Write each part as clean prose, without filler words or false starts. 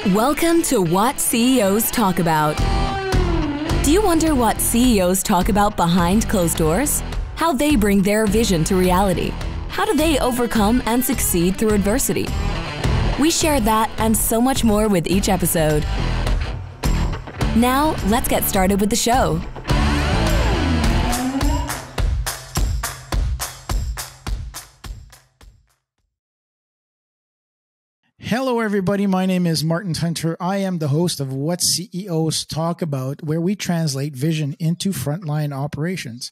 Welcome to What CEOs Talk About. Do you wonder what CEOs talk about behind closed doors? How they bring their vision to reality? How do they overcome and succeed through adversity? We share that and so much more with each episode. Now, let's get started with the show. Hello, everybody. My name is Martin Hunter. I am the host of What CEOs Talk About, where we translate vision into frontline operations.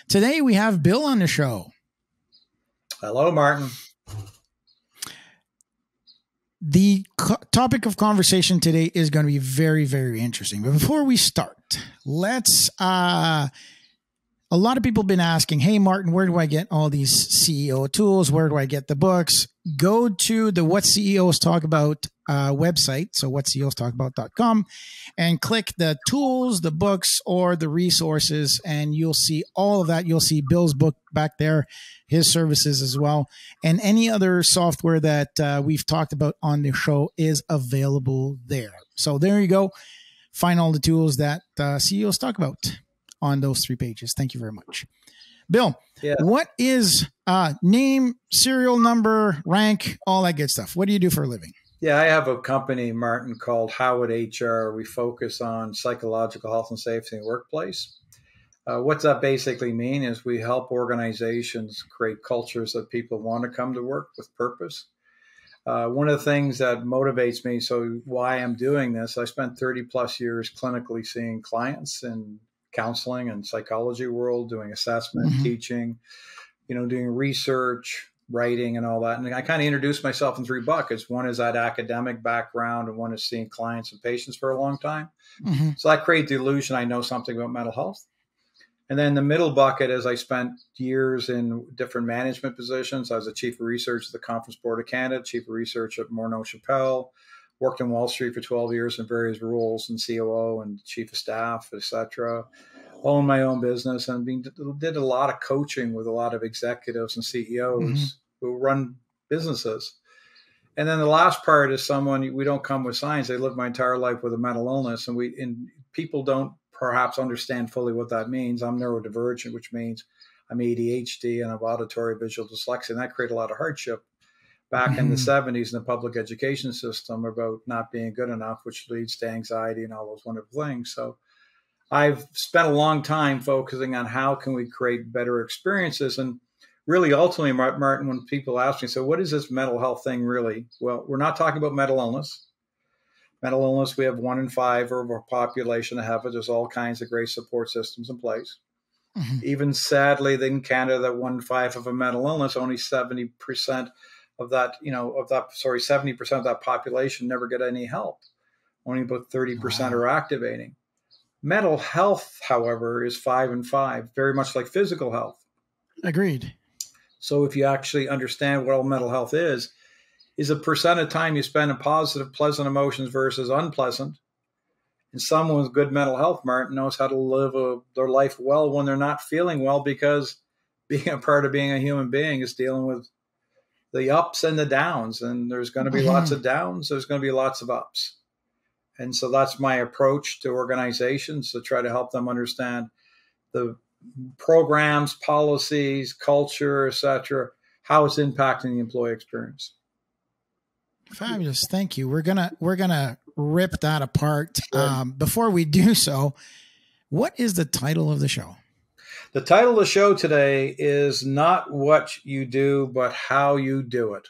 Today, we have Bill on the show. Hello, Martin. The topic of conversation today is going to be very, very interesting. But before we start, let's... A lot of people have been asking, hey, Martin, where do I get all these CEO tools? Where do I get the books? Go to the What CEOs Talk About website, so whatceostalkabout.com, and click the tools, the books, or the resources, and you'll see all of that. You'll see Bill's book back there, his services as well, and any other software that we've talked about on the show is available there. So there you go. Find all the tools that CEOs talk about on those 3 pages. Thank you very much. Bill, What is name, serial number, rank, all that good stuff? What do you do for a living? Yeah, I have a company, Martin, called Howatt HR. We focus on psychological health and safety in the workplace. What's that basically mean is we help organizations create cultures that people want to come to work with purpose. One of the things that motivates me, so why I'm doing this, I spent 30 plus years clinically seeing clients and counseling and psychology world, doing assessment, teaching, doing research, writing and all that. And I kind of introduced myself in 3 buckets. One is that academic background and one is seeing clients and patients for a long time. So I create the illusion I know something about mental health. And then the middle bucket is I spent years in different management positions. I was the chief of research at the Conference Board of Canada, chief of research at Morneau Chappelle, worked in Wall Street for 12 years in various roles and COO and chief of staff, et cetera. Owned my own business and did a lot of coaching with a lot of executives and CEOs who run businesses. And then the last part is someone, we don't come with science. I lived my entire life with a mental illness and people don't perhaps understand fully what that means. I'm neurodivergent, which means I'm ADHD and I have auditory visual dyslexia, and that created a lot of hardship back in the 70s in the public education system about not being good enough, which leads to anxiety and all those wonderful things. So I've spent a long time focusing on how can we create better experiences. And really, ultimately, Martin, when people ask me, so what is this mental health thing really? Well, we're not talking about mental illness. Mental illness, we have 1 in 5 of our population that have it. There's all kinds of great support systems in place. Even sadly, in Canada, that 1 in 5 of a mental illness, only 70% of that, 70% of that population never get any help. Only about 30% are activating. Mental health, however, is 5 in 5, very much like physical health. Agreed. So if you actually understand what all mental health is a percent of time you spend in positive, pleasant emotions versus unpleasant. And someone with good mental health, Martin, knows how to live their life well when they're not feeling well, because being a part of being a human being is dealing with the ups and the downs. And there's going to be lots of downs. There's going to be lots of ups. And so that's my approach to organizations, to try to help them understand the programs, policies, culture, et cetera, how it's impacting the employee experience. Fabulous. Thank you. We're gonna rip that apart. Before we do so, what is the title of the show? The title of the show today is not what you do, but how you do it.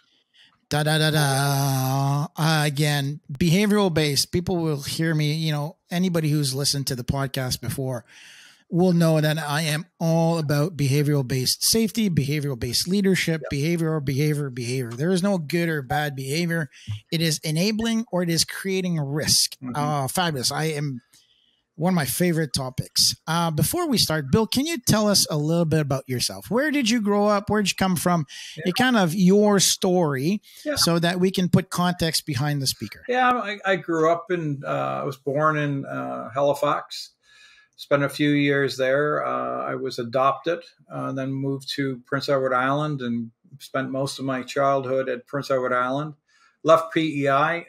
Again, behavioral based. People will hear me. Anybody who's listened to the podcast before will know that I am all about behavioral based safety, behavioral based leadership, behavior. There is no good or bad behavior. It is enabling or it is creating risk. Fabulous. I am one of my favorite topics. Before we start, Bill, can you tell us a little bit about yourself? Where did you grow up? Where did you come from? Kind of your story so that we can put context behind the speaker. Yeah, I grew up I was born in Halifax, spent a few years there. I was adopted, then moved to Prince Edward Island and spent most of my childhood at Prince Edward Island. left PEI.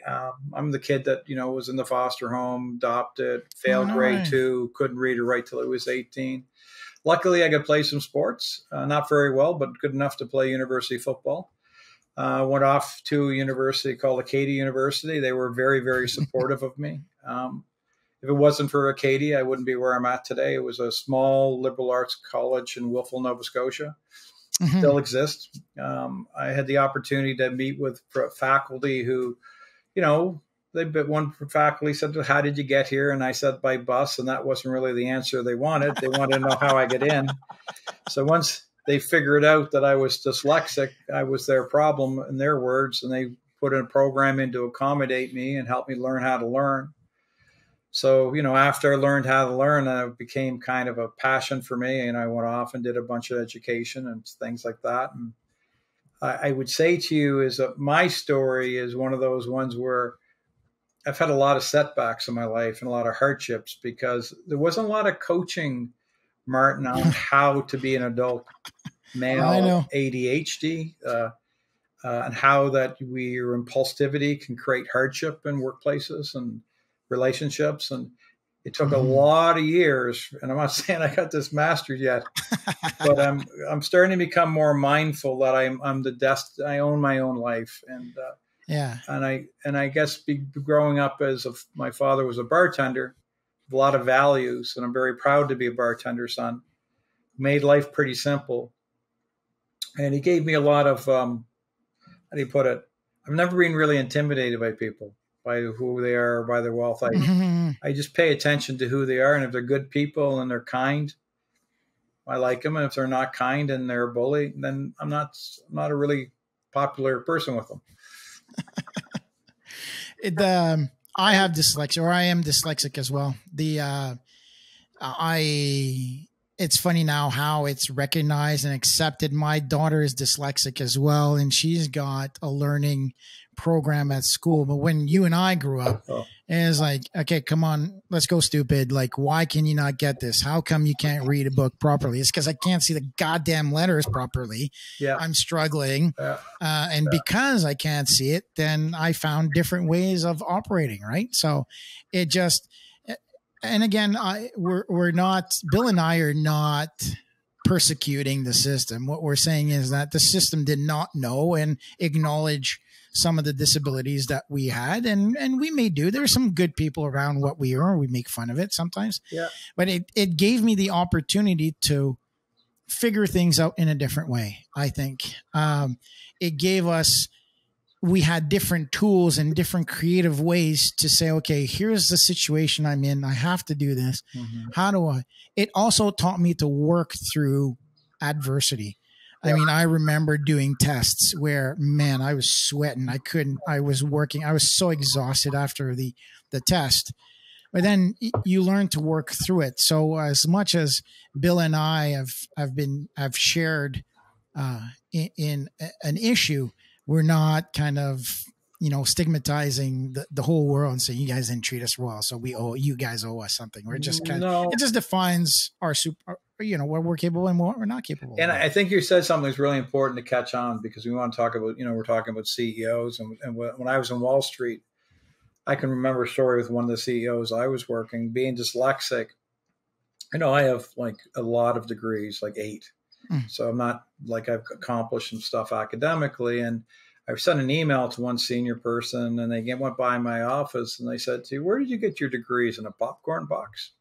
I'm the kid that, was in the foster home, adopted, failed grade 2, couldn't read or write till I was 18. Luckily, I could play some sports, not very well, but good enough to play university football. Went off to a university called Acadia University. They were very, very supportive of me. If it wasn't for Acadia, I wouldn't be where I'm at today. It was a small liberal arts college in Wolfville, Nova Scotia. Still exists. I had the opportunity to meet with faculty who, one faculty said, "How did you get here?" And I said, "By bus." And that wasn't really the answer they wanted. They wanted to know how I get in. So once they figured out that I was dyslexic, I was their problem in their words, and they put in a program in to accommodate me and help me learn how to learn. So, after I learned how to learn, it became kind of a passion for me. And I went off and did a bunch of education and things like that. And I would say to you is that my story is one of those ones where I've had a lot of setbacks in my life and a lot of hardships because there wasn't a lot of coaching, Martin, on how to be an adult male ADHD and how that your impulsivity can create hardship in workplaces and relationships. And it took a lot of years, and I'm not saying I got this mastered yet, but I'm starting to become more mindful that I own my own life. And and I guess growing up my father was a bartender, a lot of values, and I'm very proud to be a bartender's son. Made life pretty simple, and he gave me a lot of how do you put it? I've never been really intimidated by people, by who they are, by their wealth. I just pay attention to who they are, and if they're good people and they're kind, I like them. And if they're not kind and they're a bully, then I'm not a really popular person with them. I have dyslexia, or I am dyslexic as well. It's funny now how it's recognized and accepted. My daughter is dyslexic as well, and she's got a learning program at school. But when you and I grew up, it was like, okay, come on, let's go stupid. Like, why can you not get this? How come you can't read a book properly? It's because I can't see the goddamn letters properly. Yeah. I'm struggling. Because I can't see it, then I found different ways of operating, right? So it just, and again, we're not, Bill and I are not persecuting the system. What we're saying is that the system did not know and acknowledge some of the disabilities that we had, and we may do. There's some good people around what we are. We make fun of it sometimes. Yeah. But it gave me the opportunity to figure things out in a different way, I think. It gave us, we had different tools and different creative ways to say, okay, here's the situation I'm in. I have to do this. How do I? It also taught me to work through adversity. I mean, I remember doing tests where, man, I was sweating. I was working. I was so exhausted after the test. But then you learn to work through it. So as much as Bill and I have shared in an issue, we're not kind of, stigmatizing the whole world and saying, you guys didn't treat us well, so you guys owe us something. We're just it just defines our what we're capable and what we're not capable. And I think you said something that's really important to catch on, because we want to talk about, we're talking about CEOs. And when I was in Wall Street, I can remember a story with one of the CEOs I was working, being dyslexic. I have like a lot of degrees, like 8. So I'm not like, I've accomplished some stuff academically. And I sent an email to one senior person, and they went by my office and they said to me, "Where did you get your degrees? In a popcorn box?"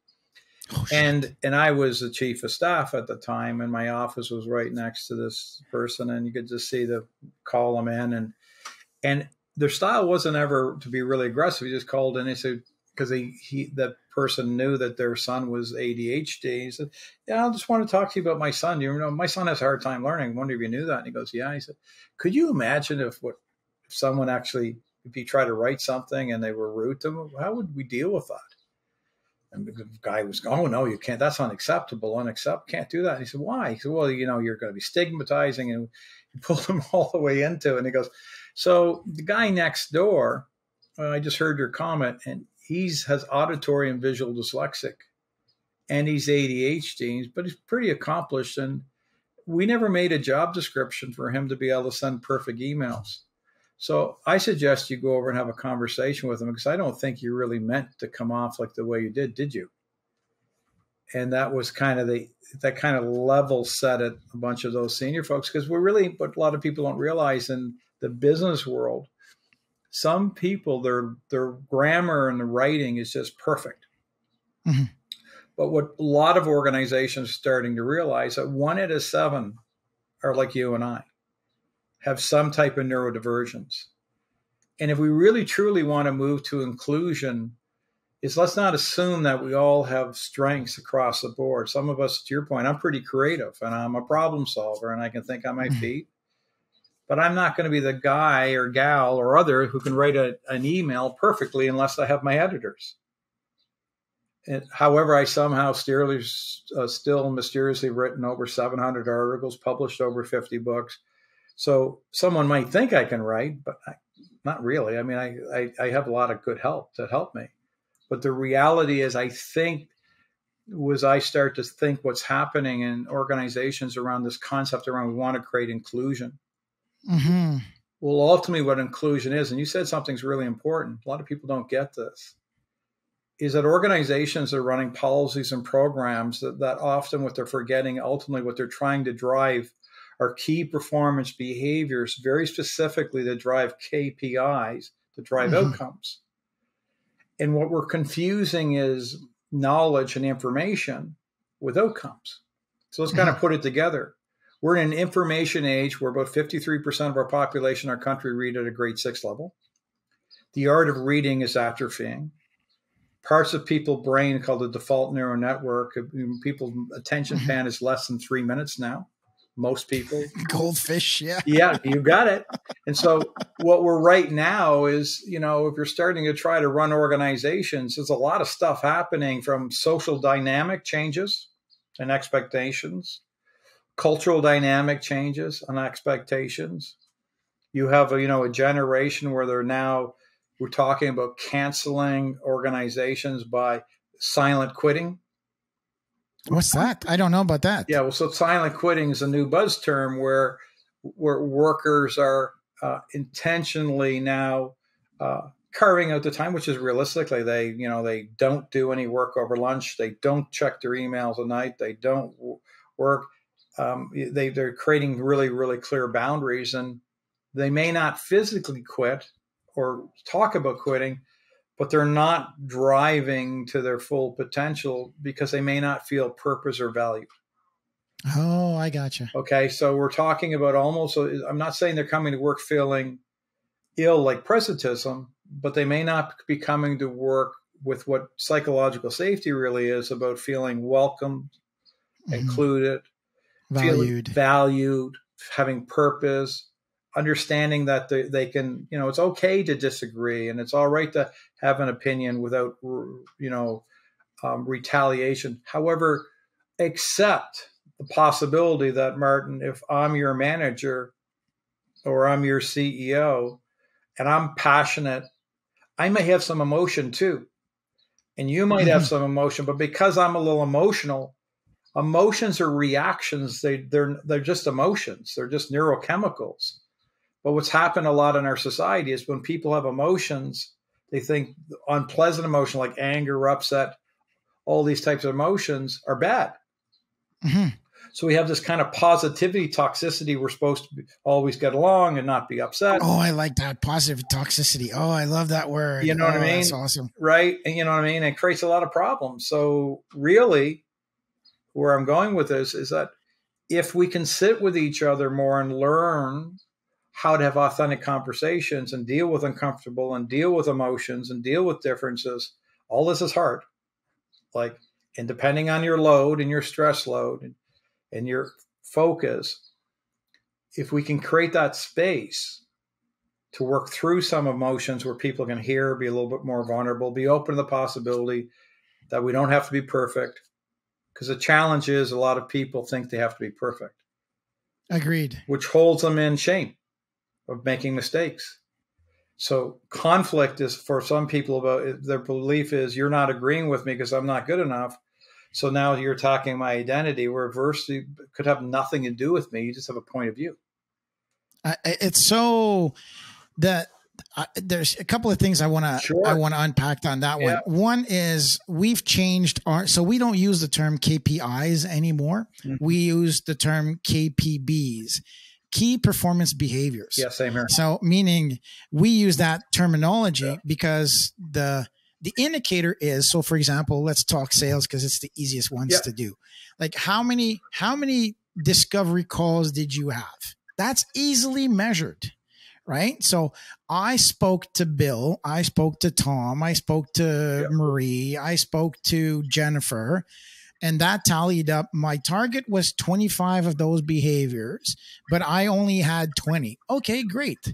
Oh, and I was the chief of staff at the time, and my office was right next to this person, and you could just see the call them in, and their style wasn't ever to be really aggressive. He just called in. He said, because that person knew that their son was ADHD. He said, "Yeah, I just want to talk to you about my son. My son has a hard time learning. I wonder if you knew that." And he goes, "Yeah." He said, "Could you imagine if someone actually, if you try to write something and they were rude to him, how would we deal with that?" And the guy was going, "Oh, no, you can't. That's unacceptable. Can't do that." And he said, "Why?" He said, "Well, you're going to be stigmatizing." And he pulled him all the way into it. And he goes, "So the guy next door, I just heard your comment, and has auditory and visual dyslexic, and he's ADHD, but he's pretty accomplished. And we never made a job description for him to be able to send perfect emails. So I suggest you go over and have a conversation with them, because I don't think you really meant to come off like the way you did you? And that was kind of that kind of level set at a bunch of those senior folks, because what a lot of people don't realize in the business world, some people, their grammar and the writing is just perfect. Mm-hmm. But what a lot of organizations are starting to realize, that 1 out of 7 are like you and I, have some type of neurodivergence. And if we really truly want to move to inclusion, is let's not assume that we all have strengths across the board. Some of us, to your point, I'm pretty creative and I'm a problem solver and I can think on my feet, but I'm not going to be the guy or gal or other who can write an email perfectly unless I have my editors. And however, I somehow still mysteriously written over 700 articles, published over 50 books. So someone might think I can write, but not really. I mean, I have a lot of good help to help me. But the reality is, I think, as I start to think what's happening in organizations around this concept around we want to create inclusion. Mm-hmm. Well, ultimately what inclusion is, and you said something's really important, a lot of people don't get this, is that organizations are running policies and programs that often what they're forgetting, ultimately what they're trying to drive are key performance behaviors, very specifically to drive KPIs, to drive outcomes. And what we're confusing is knowledge and information with outcomes. So let's kind of put it together. We're in an information age where about 53% of our population in our country read at a grade 6 level. The art of reading is atrophying. Parts of people's brain called the default neural network, people's attention span is less than 3 minutes now. Most people. Goldfish, yeah. Yeah, you got it. And so what we're right now is, if you're starting to try to run organizations, there's a lot of stuff happening, from social dynamic changes and expectations, cultural dynamic changes and expectations. You have a generation where we're talking about canceling organizations by silent quitting. What's that? I don't know about that. Yeah, well, so silent quitting is a new buzz term where workers are intentionally now carving out the time, which is realistically they don't do any work over lunch, they don't check their emails at night, they don't work. They're creating really, really clear boundaries, and they may not physically quit or talk about quitting, but they're not driving to their full potential because they may not feel purpose or value. Oh, I gotcha. Okay, so we're talking about I'm not saying they're coming to work feeling ill like presentism, but they may not be coming to work with what psychological safety really is about, feeling welcomed, included, valued, having purpose, understanding that they can, it's okay to disagree and it's all right to have an opinion without, retaliation. However, accept the possibility that, Martin, if I'm your manager or I'm your CEO and I'm passionate, I may have some emotion too. And you might have some emotion, but because I'm a little emotional, emotions are reactions. They're just emotions. They're just neurochemicals. But what's happened a lot in our society is when people have emotions, they think unpleasant emotion like anger, upset, all these types of emotions are bad. So we have this kind of positivity toxicity. We're supposed to always get along and not be upset. Oh, I like that. Positive toxicity. Oh, I love that word. You know what I mean? That's awesome. Right. And you know what I mean? It creates a lot of problems. So really, where I'm going with this is that if we can sit with each other more and learn how to have authentic conversations and deal with uncomfortable and deal with emotions and deal with differences, all this is hard. And depending on your load and your stress load and your focus, if we can create that space to work through some emotions where people can hear, be a little bit more vulnerable, be open to the possibility that we don't have to be perfect. Because the challenge is a lot of people think they have to be perfect. Agreed. Which holds them in shame of making mistakes. So conflict is, for some people, about their belief is, you're not agreeing with me because I'm not good enough. So now you're attacking my identity, where adversity could have nothing to do with me. You just have a point of view. It's so There's a couple of things I want to unpack on that one. One is we've changed so we don't use the term KPIs anymore. Mm-hmm. We use the term KPBs, key performance behaviors. Yeah, same here. So meaning we use that terminology because the indicator is, so for example, let's talk sales because it's the easiest ones to do. Like how many discovery calls did you have? That's easily measured. Right. So I spoke to Bill, I spoke to Tom, I spoke to Marie, I spoke to Jennifer, and that tallied up. My target was 25 of those behaviors, but I only had 20. Okay, great.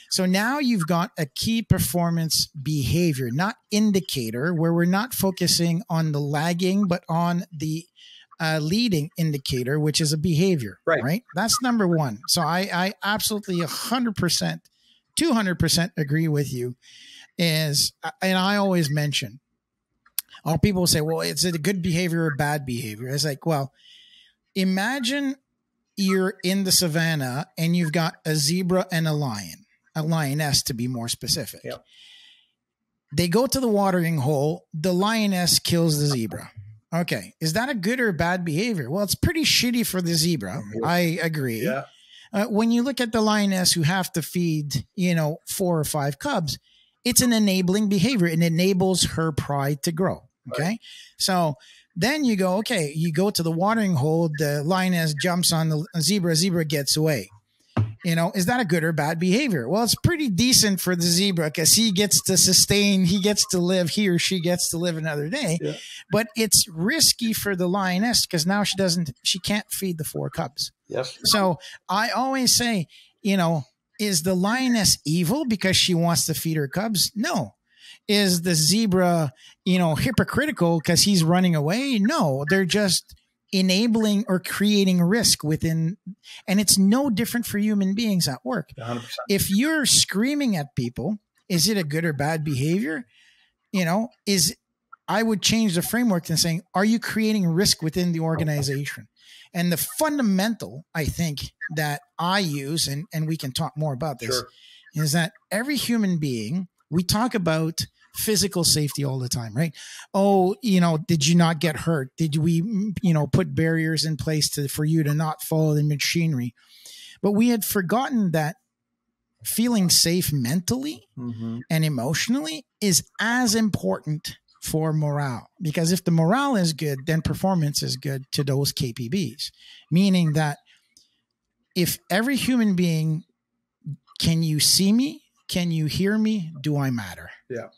So now you've got a key performance behavior, not indicator, where we're not focusing on the lagging, but on the leading indicator, which is a behavior, right? That's number one. So I absolutely 100%, 200% agree with you and I always mention, all people say, well, it's a good behavior or bad behavior. It's like, well, imagine you're in the savannah and you've got a zebra and a lioness to be more specific. Yep. They go to the watering hole. The lioness kills the zebra. Okay. Is that a good or bad behavior? Well, it's pretty shitty for the zebra. Mm-hmm. I agree. Yeah. When you look at the lioness who have to feed, 4 or 5 cubs, it's an enabling behavior. It enables her pride to grow. Okay. Right. So then you go to the watering hole. The lioness jumps on the zebra gets away. Is that a good or bad behavior? Well, it's pretty decent for the zebra because he gets to sustain, he or she gets to live another day. Yeah. But it's risky for the lioness because now she can't feed the 4 cubs. Yes. So I always say, is the lioness evil because she wants to feed her cubs? No. Is the zebra, hypocritical because he's running away? No, they're just enabling or creating risk within, and it's no different for human beings at work. 100%. If you're screaming at people, is it a good or bad behavior? I would change the framework to saying, are you creating risk within the organization? And the fundamental, I think, that I use, and we can talk more about this, is that every human being, we talk about physical safety all the time, right? Oh, did you not get hurt? Did we, put barriers in place for you to not fall in machinery? But we had forgotten that feeling safe mentally and emotionally is as important for morale. Because if the morale is good, then performance is good to those KPBs. Meaning that if every human being, can you see me? Can you hear me? Do I matter? Yeah.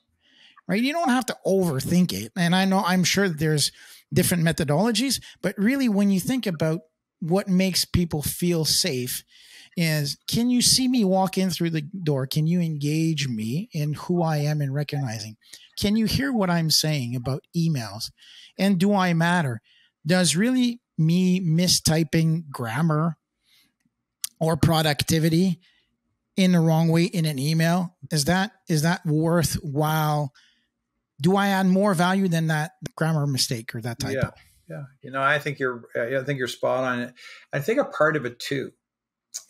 Right? You don't have to overthink it. And I'm sure that there's different methodologies, but really when you think about what makes people feel safe is, can you see me walk in through the door? Can you engage me in who I am and recognizing? Can you hear what I'm saying about emails? And do I matter? Does really me mistyping grammar or productivity in the wrong way in an email, is that worthwhile? Do I add more value than that grammar mistake or that typo? Yeah. I think you're spot on it. I think a part of it too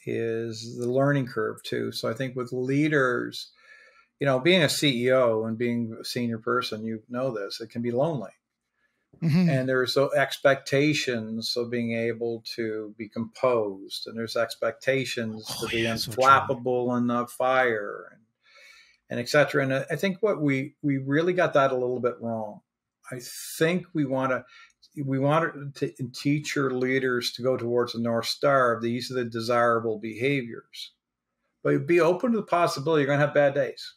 is the learning curve too. So I think with leaders, being a CEO and being a senior person, this, it can be lonely. Mm-hmm. And there's expectations of being able to be composed, and there's expectations to be unflappable in the fire and et cetera. And I think what we really got that a little bit wrong. I think we want to teach your leaders to go towards the North Star of these are the desirable behaviors, but be open to the possibility you're going to have bad days.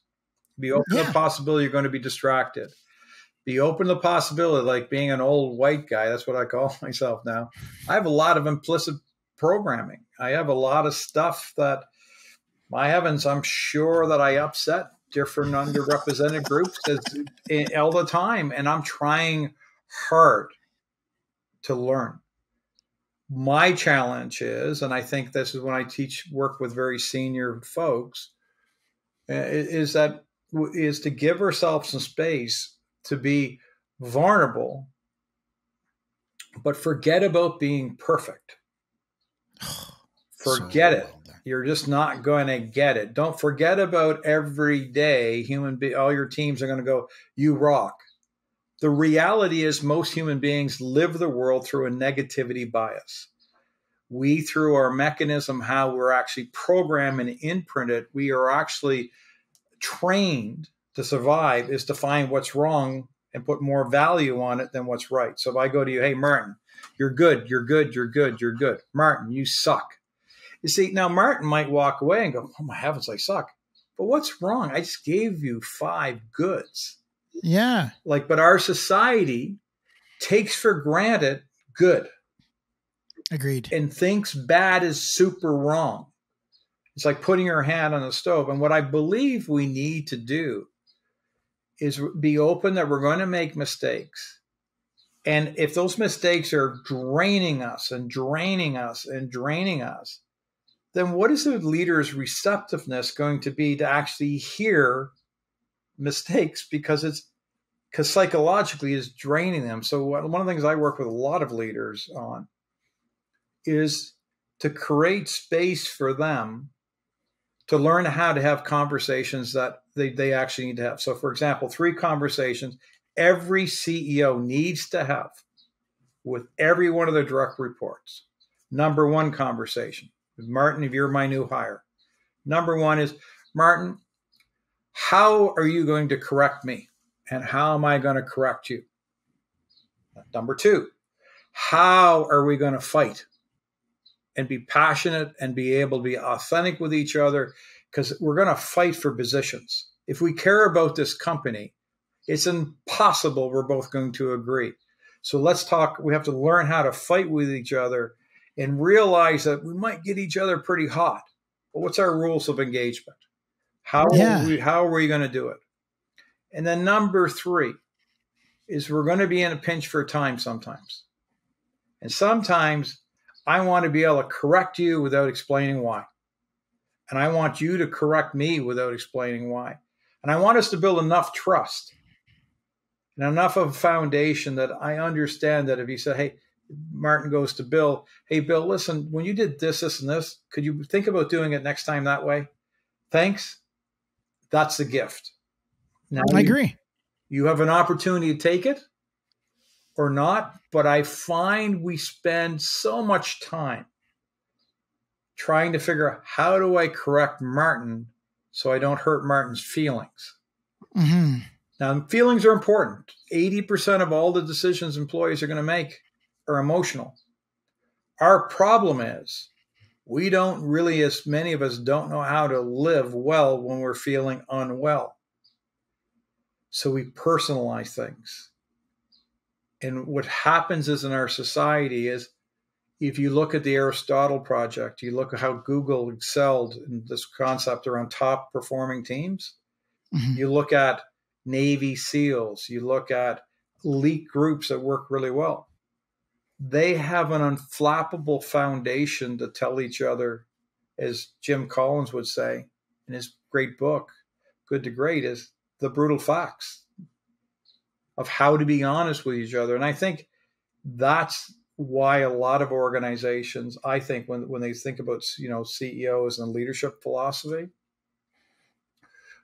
Be open to the possibility you're going to be distracted. Be open to the possibility, like being an old white guy, that's what I call myself now. I have a lot of implicit programming. I have a lot of stuff that, my heavens, I'm sure that I upset different underrepresented groups all the time. And I'm trying hard to learn. My challenge is, and I think this is when I work with very senior folks, is to give ourselves some space to be vulnerable, but forget about being perfect. Forget it. You're just not going to get it. Don't forget about every day all your teams are going to go, you rock. The reality is most human beings live the world through a negativity bias. We, through our mechanism, how we're actually programmed and imprinted, we are actually trained to survive is to find what's wrong and put more value on it than what's right. So if I go to you, hey, Martin, you're good, you're good, you're good, you're good. Martin, you suck. You see, now Martin might walk away and go, oh my heavens, I suck. But what's wrong? I just gave you 5 goods. Yeah. But our society takes for granted good. Agreed. And thinks bad is super wrong. It's like putting your hand on the stove. And what I believe we need to do is be open that we're going to make mistakes. And if those mistakes are draining us and draining us and draining us, then what is the leader's receptiveness going to be to actually hear mistakes because psychologically it's draining them. So one of the things I work with a lot of leaders on is to create space for them to learn how to have conversations that they actually need to have. So for example, 3 conversations every CEO needs to have with every one of their direct reports. Number 1 conversation. Martin, if you're my new hire. Number 1 is, Martin, how are you going to correct me? And how am I going to correct you? Number 2, how are we going to fight and be passionate and be able to be authentic with each other? Because we're going to fight for positions. If we care about this company, it's impossible we're both going to agree. So let's talk. We have to learn how to fight with each other and realize that we might get each other pretty hot. But what's our rules of engagement? How are we going to do it? And then number 3 is we're going to be in a pinch for time sometimes. And sometimes I want to be able to correct you without explaining why. And I want you to correct me without explaining why. And I want us to build enough trust and enough of a foundation that I understand that if you say, hey, Martin goes to Bill, hey, Bill, listen, when you did this, this, and this, could you think about doing it next time that way? Thanks. That's the gift. Now, I agree. You have an opportunity to take it or not, but I find we spend so much time trying to figure out how do I correct Martin so I don't hurt Martin's feelings. Mm-hmm. Now, feelings are important. 80% of all the decisions employees are going to make are emotional. Our problem is we don't really, as many of us don't know how to live well when we're feeling unwell. So we personalize things. And what happens is in our society is if you look at the Aristotle project, you look at how Google excelled in this concept around top performing teams. Mm-hmm. You look at Navy SEALs, you look at elite groups that work really well. They have an unflappable foundation to tell each other, as Jim Collins would say in his great book, Good to Great, is the brutal facts of how to be honest with each other. And I think that's why a lot of organizations, I think when they think about, CEOs and leadership philosophy,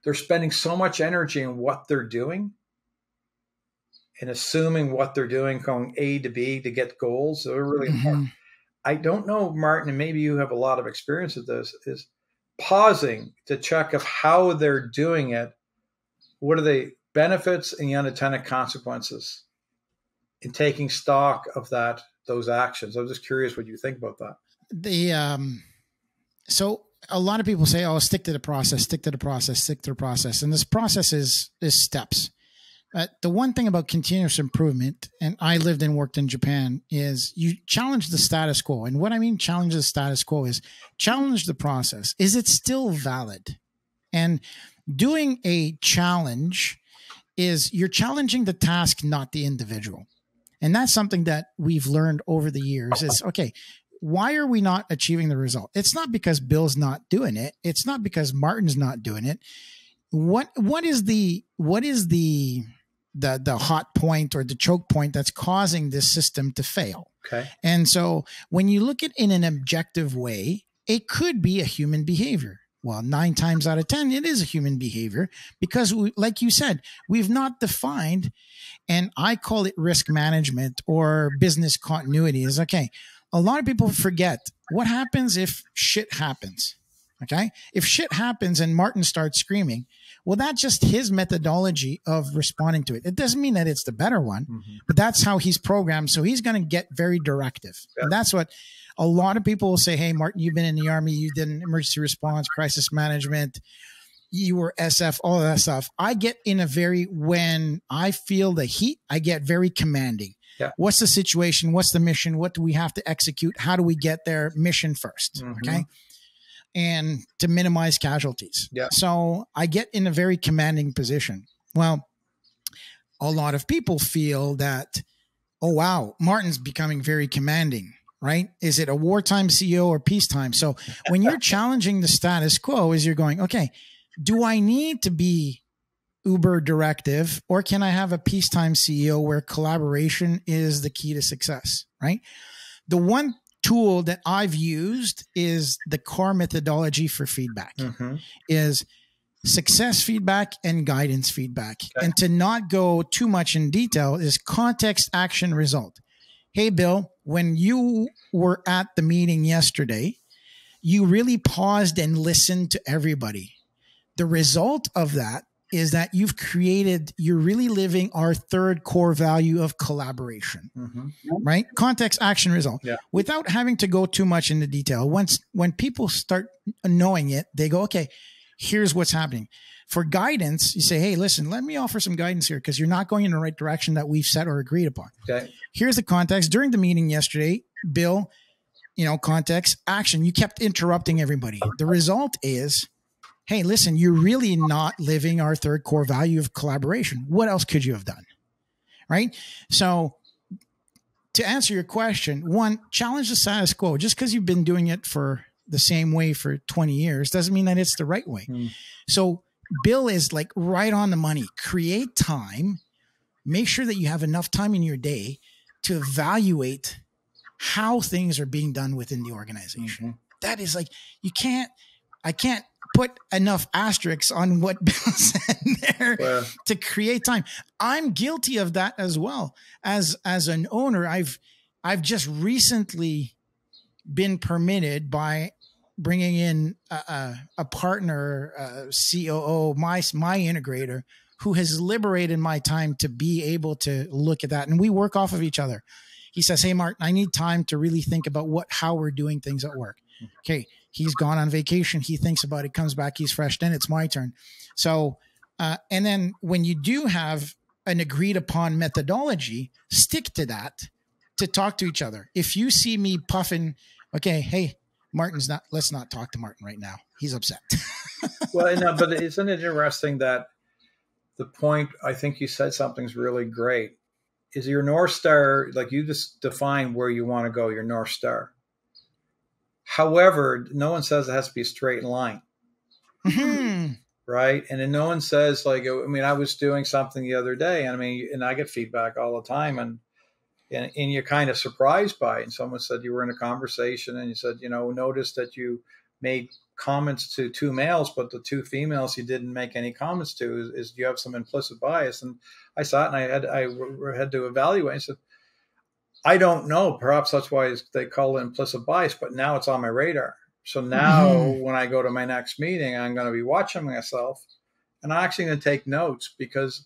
they're spending so much energy in what they're doing and assuming what they're doing, going A to B to get goals. They're really important. I don't know, Martin, and maybe you have a lot of experience with this, is pausing to check of how they're doing it. What are the benefits and the unintended consequences in taking stock of those actions? I'm just curious what you think about that. So a lot of people say, stick to the process, stick to the process, stick to the process. And this process is steps. The one thing about continuous improvement, and I lived and worked in Japan, is you challenge the status quo. And what I mean challenge the status quo is challenge the process. Is it still valid? And doing a challenge is you're challenging the task, not the individual. And that's something that we've learned over the years is, okay, why are we not achieving the result? It's not because Bill's not doing it. It's not because Martin's not doing it. What is the hot point or the choke point that's causing this system to fail? Okay. And so when you look at it in an objective way, it could be a human behavior. Well, 9 times out of 10, it is a human behavior because, like you said, we've not defined, and I call it risk management or business continuity. Is okay. A lot of people forget what happens if shit happens. Okay. If shit happens and Martin starts screaming, well, that's just his methodology of responding to it. It doesn't mean that it's the better one, but that's how he's programmed. So he's going to get very directive. Yeah. And that's what a lot of people will say. Hey, Martin, you've been in the Army, you did an emergency response, crisis management, you were SF, all of that stuff. I get when I feel the heat, I get very commanding. Yeah. What's the situation? What's the mission? What do we have to execute? How do we get there? Mission first. Okay. And to minimize casualties. Yeah. So I get in a very commanding position. Well, a lot of people feel that, oh, wow, Martin's becoming very commanding, right? Is it a wartime CEO or peacetime? So when you're challenging the status quo, is you're going, okay, do I need to be uber directive, or can I have a peacetime CEO where collaboration is the key to success, right? The one tool that I've used is the core methodology for feedback, is success feedback and guidance feedback. Okay. And to not go too much in detail is context, action, result. Hey, Bill, when you were at the meeting yesterday, you really paused and listened to everybody. The result of that is that you're really living our third core value of collaboration, right? Context, action, result. Yeah. Without having to go too much into detail. When people start knowing it, they go, okay, here's what's happening. For guidance, you say, hey, listen, let me offer some guidance here because you're not going in the right direction that we've set or agreed upon. Okay. Here's the context. During the meeting yesterday, Bill, context, action, you kept interrupting everybody. The result is, hey, listen, you're really not living our third core value of collaboration. What else could you have done? Right? So to answer your question, one, challenge the status quo. Just because you've been doing it for the same way for 20 years doesn't mean that it's the right way. So Bill is like right on the money. Create time. Make sure that you have enough time in your day to evaluate how things are being done within the organization. That is like, I can't put enough asterisks on what Bill said there to create time. I'm guilty of that as well. As an owner, I've just recently been permitted by bringing in a partner, COO, my integrator, who has liberated my time to be able to look at that. And we work off of each other. He says, hey, Martin, I need time to really think about how we're doing things at work. Okay. He's gone on vacation. He thinks about it, comes back. He's fresh. Then it's my turn. So, and then when you do have an agreed upon methodology, stick to that to talk to each other. If you see me puffing, okay, hey, let's not talk to Martin right now. He's upset. Well, no, but isn't it interesting that the point, I think you said something's really great, is your North Star, like you just define where you want to go, your North Star. However, no one says it has to be a straight line, right? And then no one says I was doing something the other day, and I get feedback all the time, and you're kind of surprised by it. And someone said you were in a conversation, and you said, notice that you made comments to 2 males, but the 2 females you didn't make any comments to. Is you have some implicit bias? And I saw it, and I had to evaluate. I said, I don't know. Perhaps that's why they call it implicit bias, but now it's on my radar. So now when I go to my next meeting, I'm going to be watching myself, and I'm actually going to take notes, because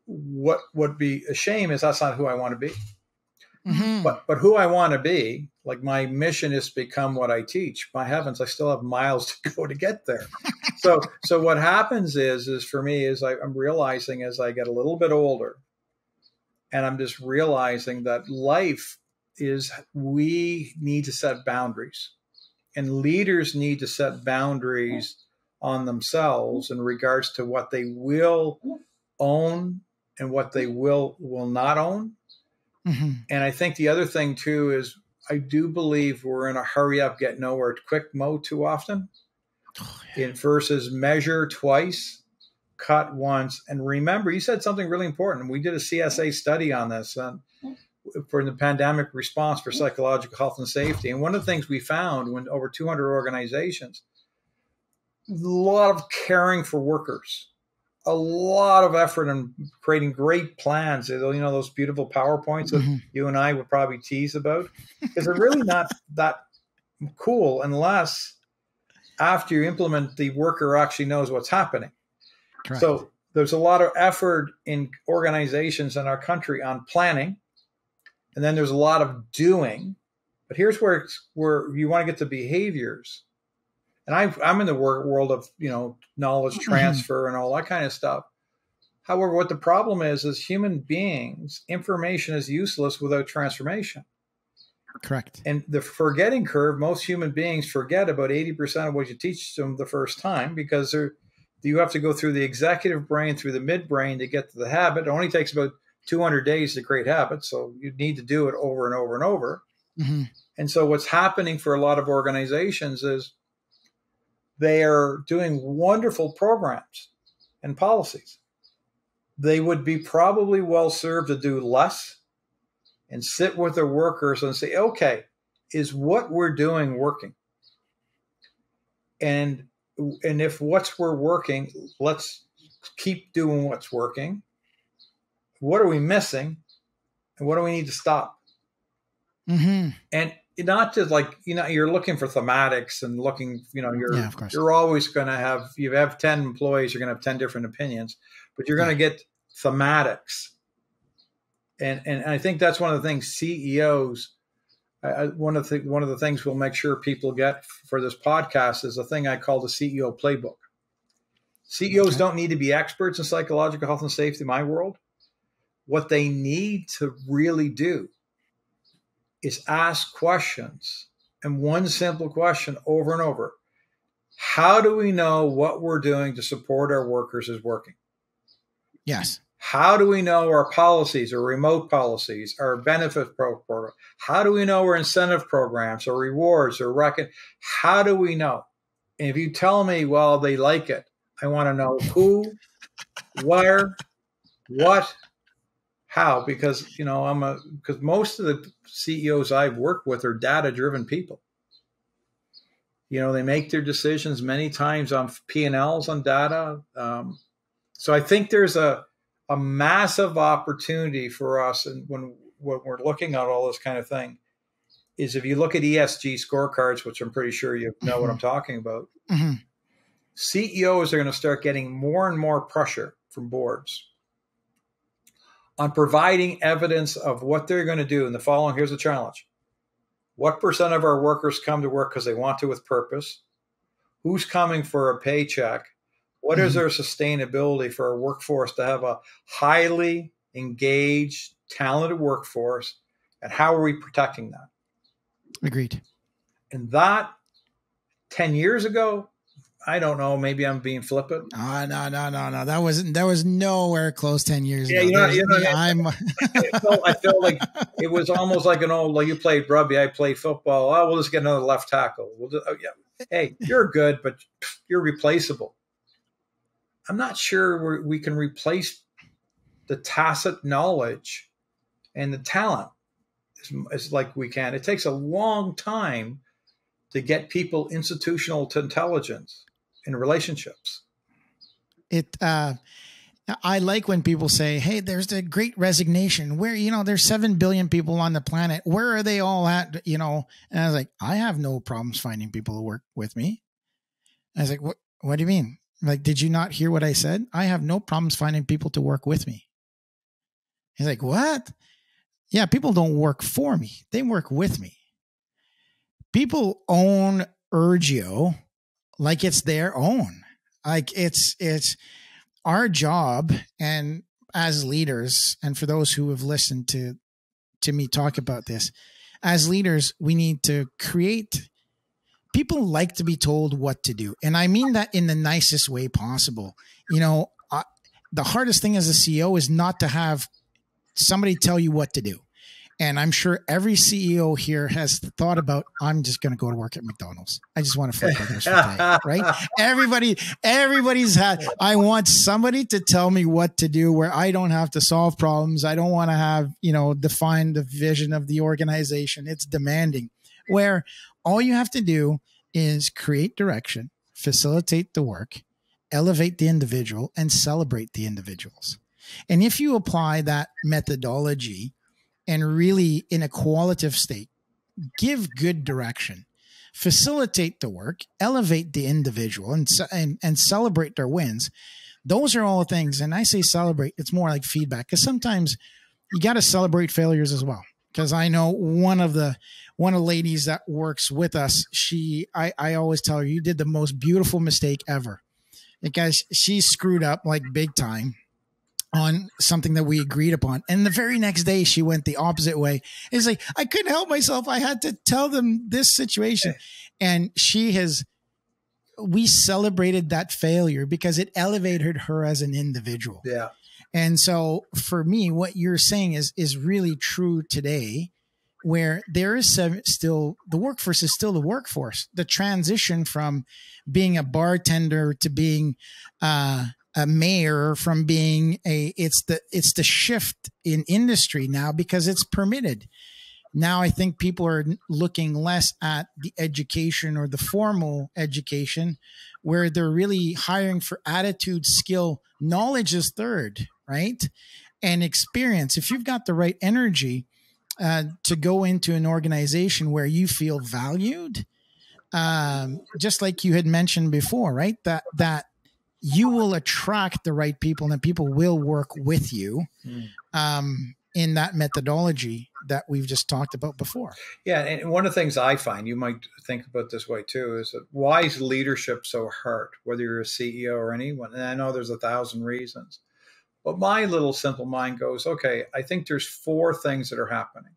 what would be a shame is that's not who I want to be. But who I want to be, like my mission is to become what I teach. My heavens, I still have miles to go to get there. So what happens is for me is I'm realizing as I get a little bit older, and I'm just realizing that life is, we need to set boundaries, and leaders need to set boundaries on themselves in regards to what they will own and what they will not own. And I think the other thing too is I do believe we're in a hurry up, get nowhere quick mode too often. Versus measure twice, cut once. And remember, you said something really important. We did a CSA study on this. for the pandemic response for psychological health and safety. And one of the things we found when over 200 organizations, a lot of caring for workers, a lot of effort in creating great plans. You know, those beautiful PowerPoints that you and I would probably tease about, because they're really not that cool unless after you implement, the worker actually knows what's happening. Correct. So there's a lot of effort in organizations in our country on planning, and then there's a lot of doing. But here's where you want to get to behaviors. And I'm in the world of, you know, knowledge transfer and all that kind of stuff. However, what the problem is human beings, information is useless without transformation. Correct. And the forgetting curve, most human beings forget about 80% of what you teach them the first time, because you have to go through the executive brain, through the midbrain to get to the habit. It only takes about 200 days to create habits. So you need to do it over and over and over. And so what's happening for a lot of organizations is they are doing wonderful programs and policies. They would be probably well served to do less and sit with their workers and say, okay, is what we're doing working? And if we're working, let's keep doing what's working. What are we missing? And what do we need to stop? And not just like, you know, you're looking for thematics and looking, you know, you're always going to have, you have 10 employees, you're going to have 10 different opinions, but you're going to get thematics. And I think that's one of the things CEOs, one of the things we'll make sure people get for this podcast is a thing I call the CEO playbook. CEOs don't need to be experts in psychological health and safety in my world. What they need to really do is ask questions, and one simple question over and over. How do we know what we're doing to support our workers is working? Yes. How do we know our policies, our remote policies, our benefit program? How do we know our incentive programs or rewards or how do we know? And if you tell me, well, they like it, I want to know who, where, what, how, because, you know, because most of the CEOs I've worked with are data-driven people. You know, they make their decisions many times on P&Ls on data. So I think there's a massive opportunity for us, and when we're looking at all this kind of thing, is if you look at ESG scorecards, which I'm pretty sure you know what I'm talking about, CEOs are going to start getting more and more pressure from boards on providing evidence of what they're going to do. And the following, here's the challenge. What percent of our workers come to work because they want to with purpose? Who's coming for a paycheck? What is our sustainability for our workforce to have a highly engaged, talented workforce? And how are we protecting that? Agreed. And that 10 years ago, I don't know, maybe I'm being flippant. No. That was nowhere close 10 years ago. I felt like it was almost like like you played rugby, I played football. Oh, we'll just get another left tackle. Hey, you're good, but you're replaceable. I'm not sure we can replace the tacit knowledge and the talent as like we can. It takes a long time to get people institutional to intelligence in relationships. I like when people say, hey, there's the great resignation where, you know, there's 7 billion people on the planet. Where are they all at? You know? And I was like, I have no problems finding people to work with me. I was like, what do you mean? Like, did you not hear what I said? I have no problems finding people to work with me. He's like, what? Yeah, people don't work for me. They work with me. People own Urgio like it's their own. Like it's our job, and as leaders, and for those who have listened to me talk about this, as leaders, we need to create. People like to be told what to do. And I mean that in the nicest way possible. You know, the hardest thing as a CEO is not to have somebody tell you what to do. And I'm sure every CEO here has thought about, I'm just going to go to work at McDonald's. I just want to flip burgers for pay, right? Everybody's had, I want somebody to tell me what to do where I don't have to solve problems. I don't want to have, define the vision of the organization. It's demanding, where all you have to do is create direction, facilitate the work, elevate the individual, and celebrate the individuals. And if you apply that methodology and really in a qualitative state, give good direction, facilitate the work, elevate the individual, and celebrate their wins. Those are all the things. And I say celebrate, it's more like feedback, because sometimes you got to celebrate failures as well. Because I know one of the ladies that works with us, I always tell her, you did the most beautiful mistake ever, because she screwed up like big time on something that we agreed upon. And the very next day she went the opposite way. It's like, I couldn't help myself. I had to tell them this situation. And we celebrated that failure because it elevated her as an individual. Yeah. And so for me, what you're saying is really true today, where there is still, the workforce is still the workforce. The transition from being a bartender to being a mayor, from being it's the shift in industry now, because it's permitted. Now I think people are looking less at the education or the formal education, where they're really hiring for attitude, skill. Knowledge is third, right? And experience. If you've got the right energy to go into an organization where you feel valued, just like you had mentioned before, right? That you will attract the right people, and that people will work with you in that methodology that we've just talked about before. Yeah. And one of the things I find, you might think about this way too, is that why is leadership so hard, whether you're a CEO or anyone? And I know there's 1,000 reasons, but my little simple mind goes, okay, I think there's 4 things that are happening.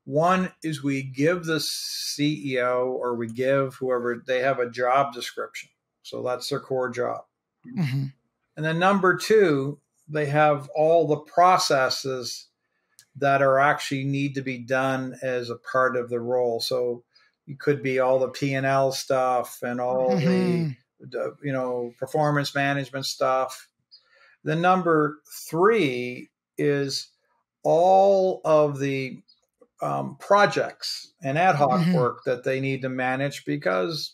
One is we give the CEO, or we give whoever, they have a job description. So that's their core job. Mm-hmm. And then number 2, they have all the processes that are actually need to be done as a part of the role. So it could be all the P&L stuff and all the performance management stuff. The number 3 is all of the projects and ad hoc work that they need to manage, because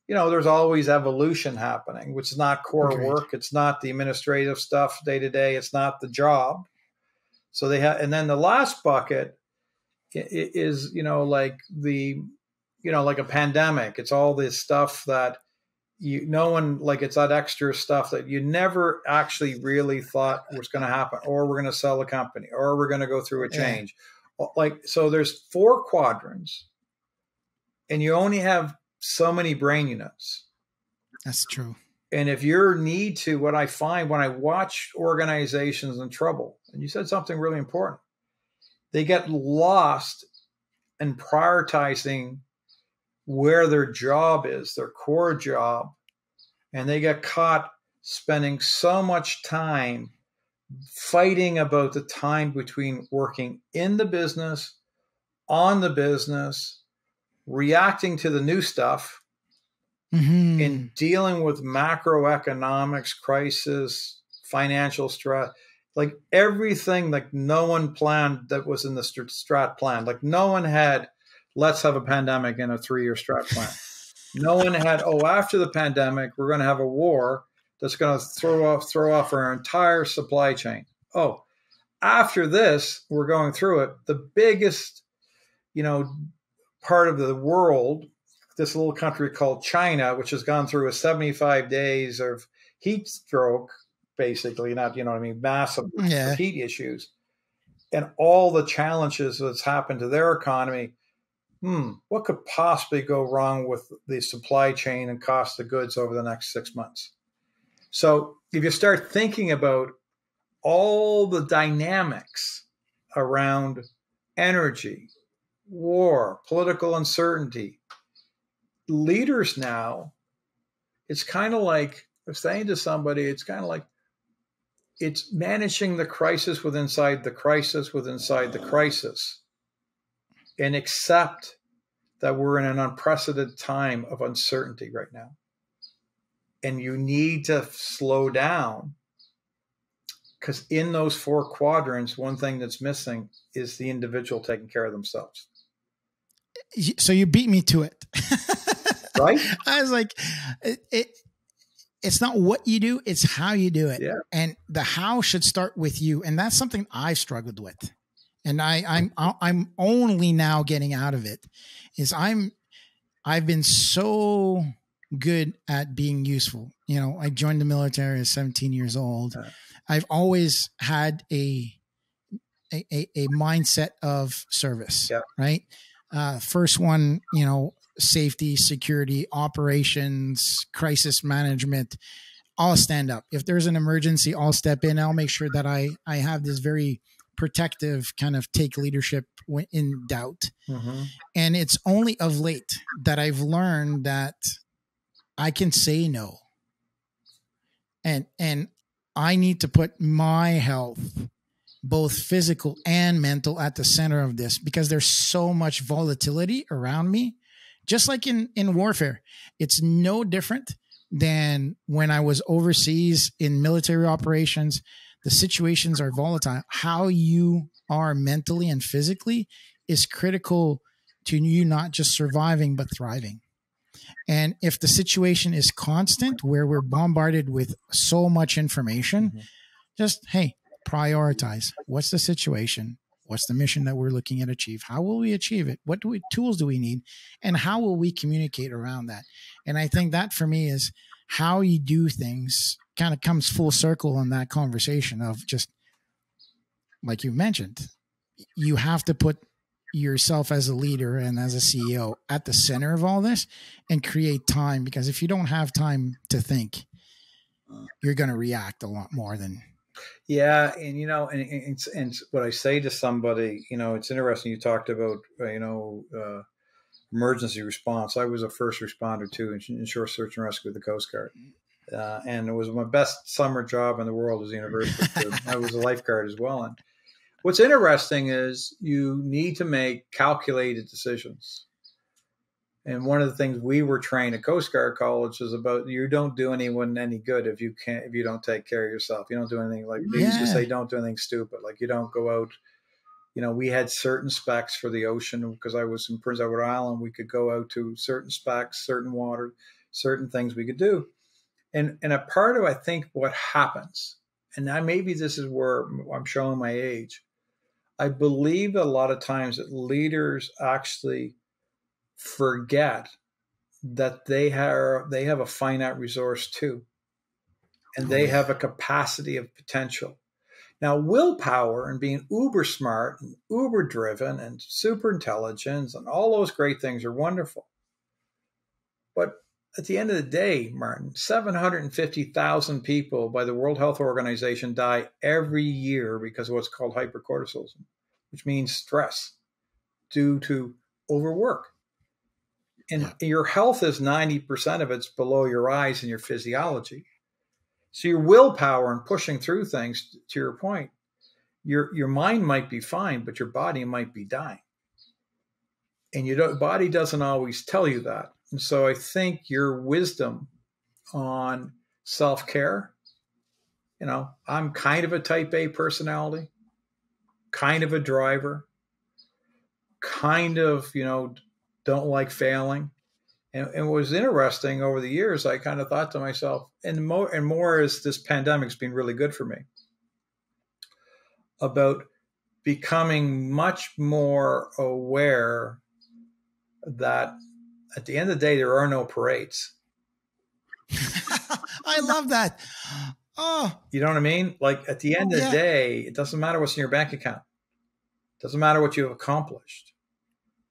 there's always evolution happening, which is not core work. It's not the administrative stuff day to day. It's not the job. So they have, and then the last bucket is, like a pandemic. It's all this stuff that it's that extra stuff that you never actually really thought was going to happen, or we're going to sell a company, or we're going to go through a change. So there's 4 quadrants, and you only have so many brain units. That's true. And if what I find when I watch organizations in trouble, and you said something really important, they get lost in prioritizing where their job is, their core job, and they get caught spending so much time fighting about the time between working in the business, on the business, reacting to the new stuff, in dealing with macroeconomics crisis, financial stress, like everything, like no one planned that was in the strat plan. Like no one had, let's have a pandemic in a 3-year strat plan. No one had, after the pandemic, we're going to have a war that's going to throw off our entire supply chain. After this, we're going through it. The biggest, part of the world, this little country called China, which has gone through a 75 days of heat stroke, basically, not, massive heat issues, and all the challenges that's happened to their economy. What could possibly go wrong with the supply chain and cost of goods over the next 6 months? So if you start thinking about all the dynamics around energy, war, political uncertainty, leaders now, it's kind of like, I was saying to somebody, it's kind of like, It's managing the crisis within inside the crisis within inside the crisis, and accept that we're in an unprecedented time of uncertainty right now. And you need to slow down, because in those 4 quadrants, one thing that's missing is the individual taking care of themselves. So you beat me to it. Right? I was like, it's not what you do, it's how you do it. Yeah. And the how should start with you. And that's something I've struggled with. And I'm only now getting out of it. I've been so good at being useful. You know, I joined the military at 17 years old. I've always had a mindset of service, yeah. right? First one, you know, safety, security, operations, crisis management, I'll stand up. If there's an emergency, I'll step in. I'll make sure that I have this very protective kind of take leadership when in doubt. Mm-hmm. And it's only of late that I've learned that I can say no. And I need to put my health, both physical and mental, at the center of this, because there's so much volatility around me. Just like in warfare, it's no different than when I was overseas in military operations. The situations are volatile. How you are mentally and physically is critical to you not just surviving, but thriving. And if the situation is constant, where we're bombarded with so much information, Mm-hmm. just, hey, prioritize. What's the situation? What's the mission that we're looking at achieve? How will we achieve it? What tools do we need? And how will we communicate around that? And I think that for me is how you do things kind of comes full circle in that conversation of just, like you mentioned, you have to put yourself as a leader and as a CEO at the center of all this and create time, because if you don't have time to think, you're going to react a lot more than. Yeah. And, you know, and what I say to somebody, you know, it's interesting. You talked about, emergency response. I was a first responder too, in shore search and rescue with the Coast Guard. And it was my best summer job in the world as a university student. I was a lifeguard as well. And what's interesting is you need to make calculated decisions. And one of the things we were trained at Coast Guard College is about, you don't do anyone any good if you don't take care of yourself. You don't do anything, like they used to say, don't do anything stupid. Like you don't go out. You know, we had certain specs for the ocean because I was in Prince Edward Island. We could go out to certain specs, certain water, certain things we could do. And a part of, I think, what happens, and now maybe this is where I'm showing my age, I believe a lot of times that leaders actually forget that they have a finite resource too, and they have a capacity of potential. Now, willpower and being uber smart and uber driven and super intelligence and all those great things are wonderful. But at the end of the day, Martin, 750,000 people by the World Health Organization die every year because of what's called hypercortisolism, which means stress due to overwork. And your health is 90% of it's below your eyes and your physiology. So your willpower and pushing through things, to your point, your mind might be fine, but your body might be dying. And your body doesn't always tell you that. And so I think your wisdom on self-care, you know, I'm kind of a type A personality, kind of a driver, kind of, you know, don't like failing. And it was interesting over the years, I kind of thought to myself, and more as this pandemic's been really good for me, about becoming much more aware that at the end of the day, there are no parades. I love that. Oh, you know what I mean? Like at the end of the day, it doesn't matter what's in your bank account. It doesn't matter what you've accomplished.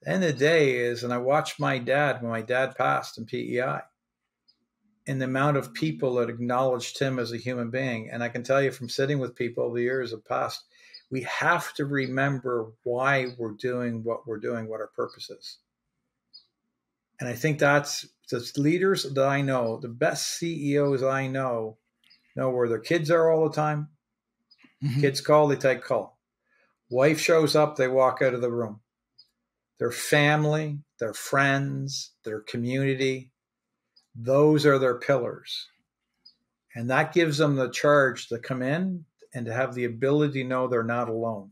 The end of the day is, and I watched my dad when my dad passed in PEI, and the amount of people that acknowledged him as a human being. And I can tell you from sitting with people over the years of past, we have to remember why we're doing what we're doing, what our purpose is. And I think that's the leaders that I know, the best CEOs I know where their kids are all the time, Kids call, they take call. Wife shows up, they walk out of the room. Their family, their friends, their community, those are their pillars. And that gives them the charge to come in and to have the ability to know they're not alone.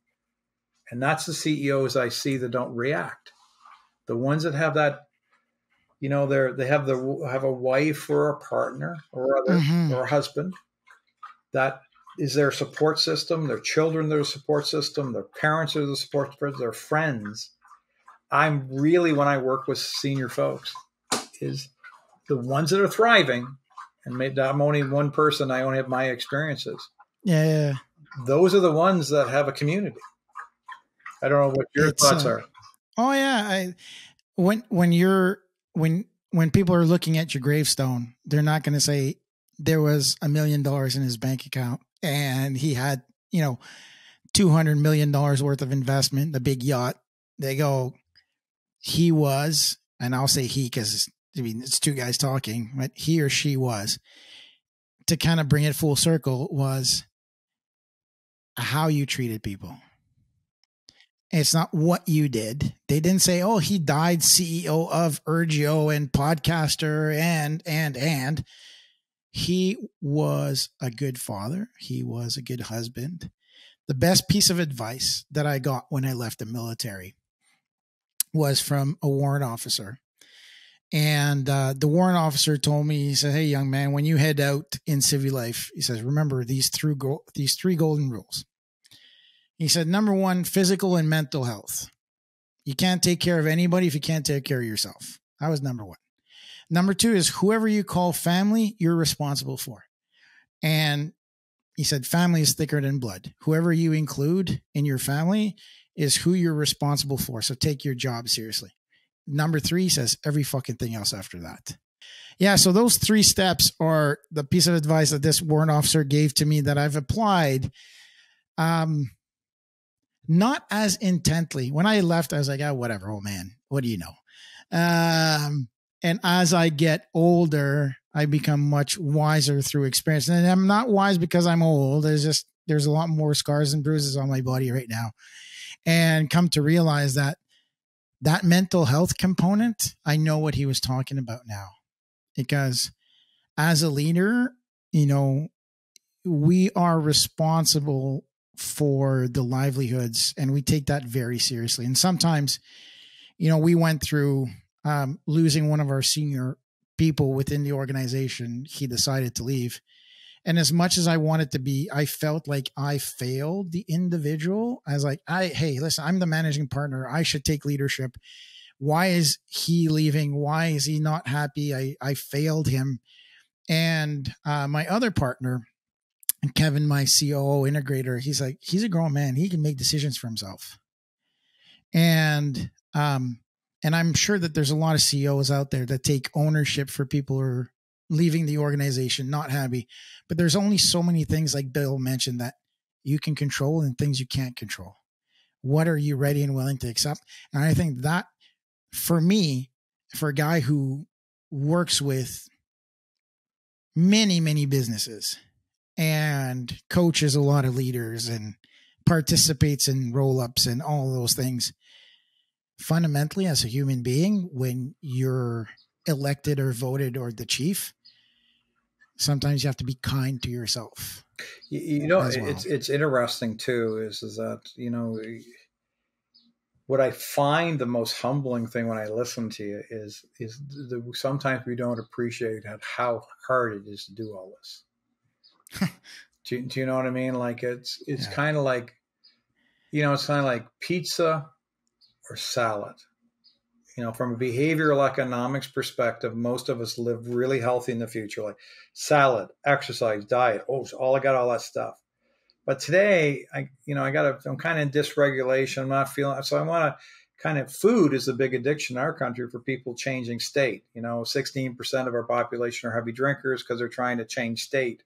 And that's the CEOs I see that don't react. The ones that have that, you know, they have a wife or a partner or or a husband that is their support system, their children, their support system, their parents are the support system, their friends. I'm really, when I work with senior folks, is the ones that are thriving, and maybe I'm only one person, I only have my experiences. Yeah. Those are the ones that have a community. I don't know what your thoughts are. Oh yeah. When people are looking at your gravestone, they're not going to say there was $1 million in his bank account and he had, you know, $200 million worth of investment, the big yacht. They go, he was, and I'll say he, cause I mean, it's two guys talking, but he or she was, to kind of bring it full circle, was how you treated people. It's not what you did. They didn't say, oh, he died CEO of Urgio and podcaster and he was a good father. He was a good husband. The best piece of advice that I got when I left the military was from a warrant officer. And the warrant officer told me, he said, hey, young man, when you head out in civil life, he says, remember these three golden rules. He said, number one, physical and mental health. You can't take care of anybody if you can't take care of yourself. That was number one. Number two is whoever you call family, you're responsible for. And he said, family is thicker than blood. Whoever you include in your family is who you're responsible for. So take your job seriously. Number three says every fucking thing else after that. Yeah. So those 3 steps are the piece of advice that this warrant officer gave to me that I've applied. Not as intently. When I left, I was like, oh, whatever, old man. What do you know? And as I get older, I become much wiser through experience. And I'm not wise because I'm old. There's a lot more scars and bruises on my body right now. And come to realize that mental health component, I know what he was talking about now. Because as a leader, you know, we are responsible for the livelihoods and we take that very seriously. And sometimes, you know, we went through losing one of our senior people within the organization. He decided to leave. And as much as I wanted to be, I felt like I failed the individual. I was like, hey, listen, I'm the managing partner. I should take leadership. Why is he leaving? Why is he not happy? I failed him. And my other partner, Kevin, my COO integrator, he's like, he's a grown man. He can make decisions for himself. And I'm sure that there's a lot of CEOs out there that take ownership for people who are leaving the organization, not happy. But there's only so many things, like Bill mentioned, that you can control and things you can't control. What are you ready and willing to accept? And I think that for me, for a guy who works with many, many businesses and coaches a lot of leaders and participates in roll-ups and all those things, fundamentally as a human being, when you're elected or voted or the chief, sometimes you have to be kind to yourself. You know, it's interesting too, is that, you know, what I find the most humbling thing when I listen to you is sometimes we don't appreciate how hard it is to do all this. Do you know what I mean? Like it's kind of like, you know, it's kind of like pizza or salad. You know, from a behavioral economics perspective, most of us live really healthy in the future, like salad, exercise, diet. Oh, so I got all that stuff. But today, I'm kind of in dysregulation. I'm not feeling, so I want to kind of, food is a big addiction in our country for people changing state. You know, 16% of our population are heavy drinkers because they're trying to change state.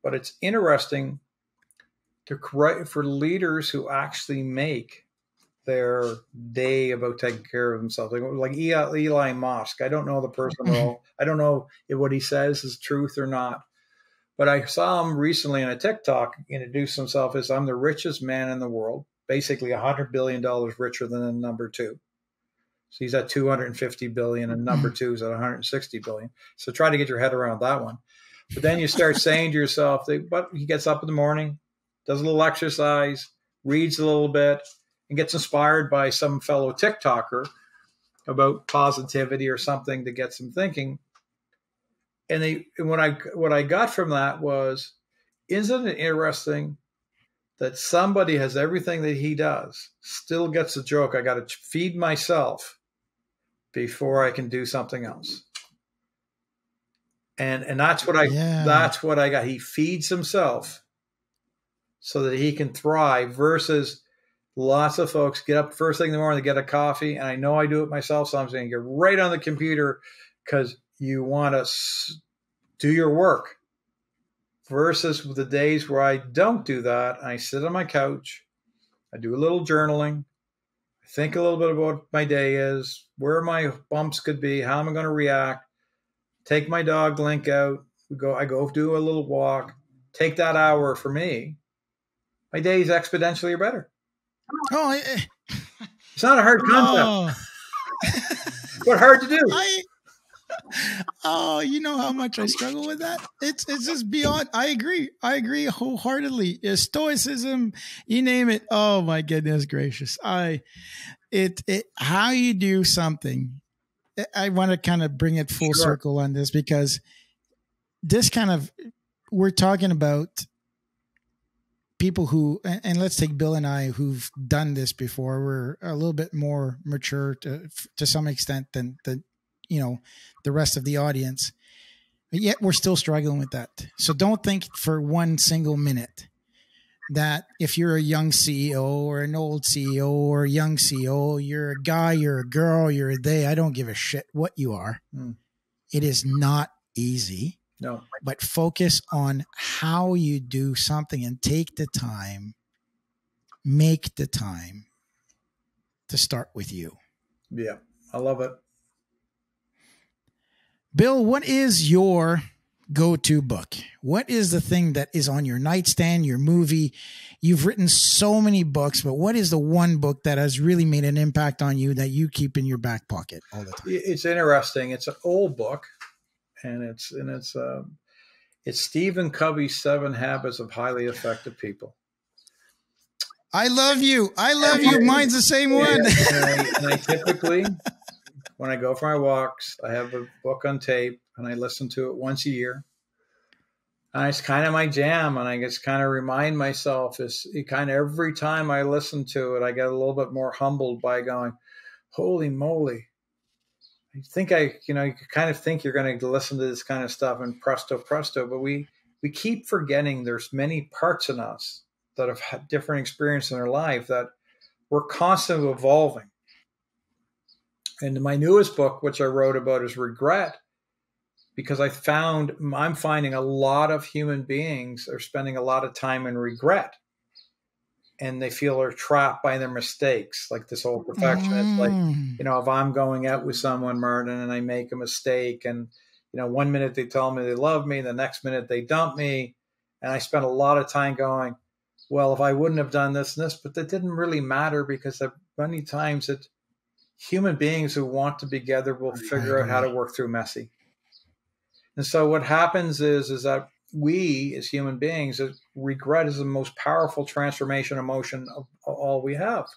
But it's interesting for leaders who actually make their day about taking care of themselves. Like Elon Musk. I don't know the person at all. I don't know if what he says is truth or not. But I saw him recently on a TikTok introduce himself as, I'm the richest man in the world, basically $100 billion richer than the number two. So he's at 250 billion and number two is at 160 billion. So try to get your head around that one. But then you start saying to yourself, but he gets up in the morning, does a little exercise, reads a little bit, and gets inspired by some fellow TikToker about positivity or something to get some thinking. And what I got from that was, isn't it interesting that somebody has everything that he does, still gets the joke, I got to feed myself before I can do something else. And that's what that's what I got. He feeds himself so that he can thrive, versus lots of folks get up first thing in the morning to get a coffee. And I know I do it myself. So I'm saying get right on the computer because you want to do your work, versus the days where I don't do that. I sit on my couch, I do a little journaling, I think a little bit about what my day is, where my bumps could be, how am I going to react, take my dog Link out, I go do a little walk, take that hour for me. My day is exponentially better. Oh, it's not a hard concept, but hard to do. You know how much I struggle with that. It's just beyond. I agree wholeheartedly. Stoicism, you name it. Oh my goodness gracious! How you do something. I want to kind of bring it full circle on this, because this we're talking about people who, and let's take Bill and I, who've done this before. We're a little bit more mature to some extent than the rest of the audience, but yet we're still struggling with that. So don't think for one single minute that if you're a young CEO or an old CEO or a young CEO, you're a guy, you're a girl, you're a they. I don't give a shit what you are. It is not easy. No. But focus on how you do something and take the time, make the time to start with you. Yeah, I love it. Bill, what is your go-to book? What is the thing that is on your nightstand, your movie? You've written so many books, but what is the one book that has really made an impact on you that you keep in your back pocket all the time? It's interesting. It's an old book, and it's Stephen Covey's 7 Habits of Highly Effective People. I love you. Mine's the same one. And I typically, when I go for my walks, I have a book on tape and I listen to it once a year. And it's kind of my jam. And I just kind of remind myself, every time I listen to it, I get a little bit more humbled by going, holy moly. I think you kind of think you're going to listen to this kind of stuff and presto, but we keep forgetting there's many parts in us that have had different experiences in their life that we're constantly evolving. And my newest book, which I wrote about, is regret, because I'm finding a lot of human beings are spending a lot of time in regret, and they feel they're trapped by their mistakes. Like this whole perfectionist, like, if I'm going out with someone, Martin, and I make a mistake, and, one minute they tell me they love me, the next minute they dump me. And I spent a lot of time going, well, if I wouldn't have done this and this, but that didn't really matter, because many times human beings who want to be together will figure out how to work through messy. And so what happens is that we as human beings, regret is the most powerful transformation emotion of all we have.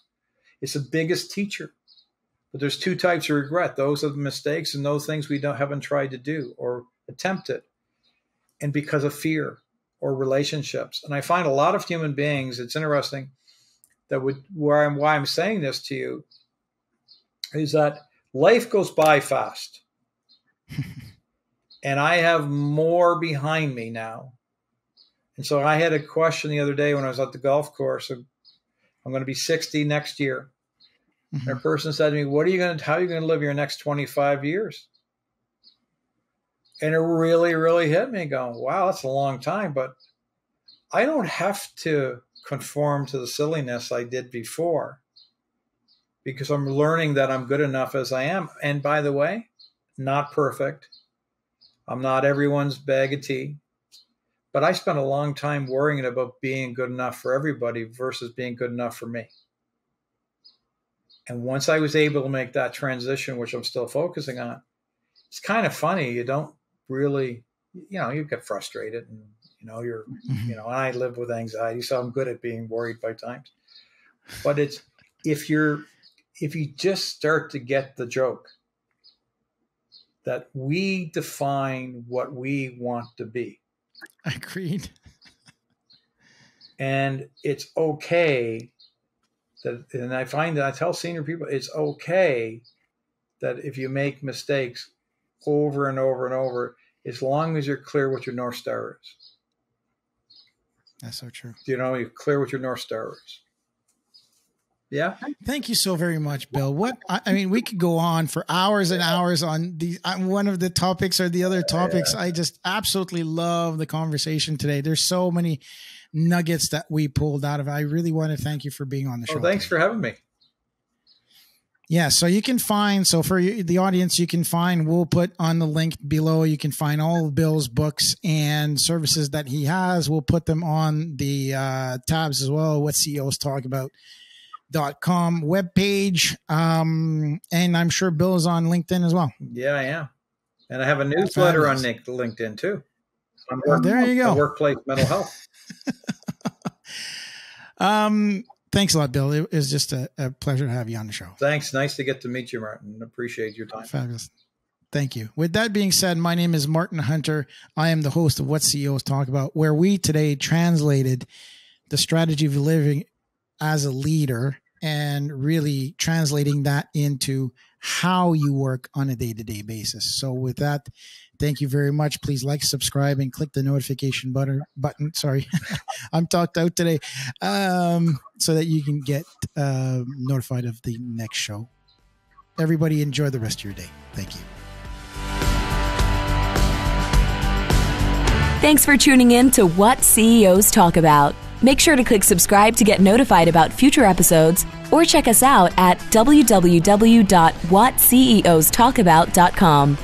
It's the biggest teacher. But there's 2 types of regret. Those are the mistakes and those things we haven't tried to do or attempted. And because of fear or relationships. And I find a lot of human beings, it's interesting, that why I'm saying this to you is that life goes by fast. And I have more behind me now. And so I had a question the other day when I was at the golf course. I'm going to be 60 next year. Mm-hmm. And a person said to me, how are you going to live your next 25 years? And it really, really hit me going, wow, that's a long time. But I don't have to conform to the silliness I did before, because I'm learning that I'm good enough as I am. And by the way, not perfect. I'm not everyone's bag of tea, But I spent a long time worrying about being good enough for everybody versus being good enough for me. And once I was able to make that transition, which I'm still focusing on, it's kind of funny. You don't really, you get frustrated, and and I live with anxiety, so I'm good at being worried by times. But it's if you just start to get the joke that we define what we want to be. Agreed. And it's okay that, and I find that I tell senior people, it's okay that if you make mistakes over and over and over, as long as you're clear what your North Star is. That's so true. You're clear what your North Star is. Yeah. Thank you so very much, Bill. We could go on for hours and hours on one of the topics or the other topics. I just absolutely love the conversation today. There's so many nuggets that we pulled out of it. I really want to thank you for being on the show. Thanks for having me. Yeah. So you can find, for the audience, we'll put on the link below. You can find all of Bill's books and services that he has. We'll put them on the tabs as well. What CEOs Talk About.com webpage. And I'm sure Bill is on LinkedIn as well. Yeah, I am. And I have a newsletter on LinkedIn too. There you go. Workplace mental health. Thanks a lot, Bill. It was just a pleasure to have you on the show. Thanks. Nice to get to meet you, Martin. Appreciate your time. Fabulous. Thank you. With that being said, my name is Martin Hunter. I am the host of What CEOs Talk About, where we today translated the strategy of living as a leader and really translating that into how you work on a day-to-day basis. So with that, thank you very much. Please like, subscribe, and click the notification button. Sorry, I'm talked out today. So that you can get notified of the next show. Everybody enjoy the rest of your day. Thank you. Thanks for tuning in to What CEOs Talk About. Make sure to click subscribe to get notified about future episodes, or check us out at www.whatceostalkabout.com.